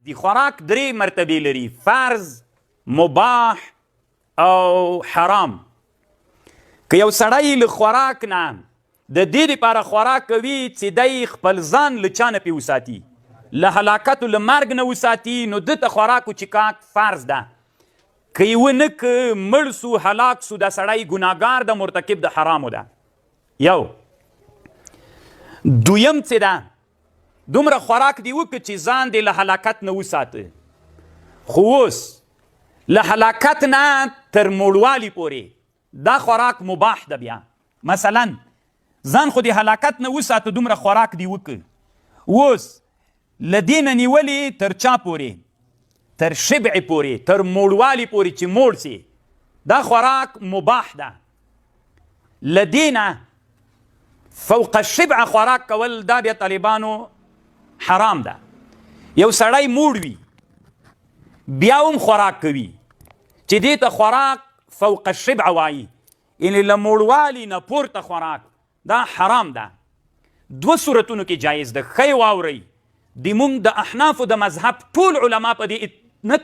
دی خوراک درې مرتبې لري، فرض، مباح او حرام. که یو سړی له خوراک نه د دې دپاره خوراک کوي چې دی خپل ځان له چا نه پې وساتي، له هلاکت له مرګ نه وساتي، نو ده ته خوراک وچکاک فرض ده. که یې ونه که مړ سو هلاک سو دا سړی ګناهګار ده، مرتکب د حرامو ده. یو دویم څه ده، دومره خوراک دی وکړه چې ځان دې له هلاکت نه وساته، خو اوس له هلاکت نه تر موړوالي پورې دا خوراک مباح ده. بیا مثلا ځان خو دې هلاکت نه وساته، دومره خوراک دی وکړه، اوس له دې نه نیولې تر چا پورې؟ تر شبع پورې، تر موړوالي پورې چې موړ سي، دا خوراک مباح ده. له دې نه فوق الشبع خوراک کول دا بیا طالبانو حرام ده. یو سړی موړ وي بیا هم خوراک کوي، چې دې ته خوراک فوق الشبع وایي، یعنې له موړوالي نه پورته خوراک، دا حرام ده. دوه صورتونو کې جایز ده. ښه یې واورئ، د مونږ د احنافو د مذهب ټول علما په دې نه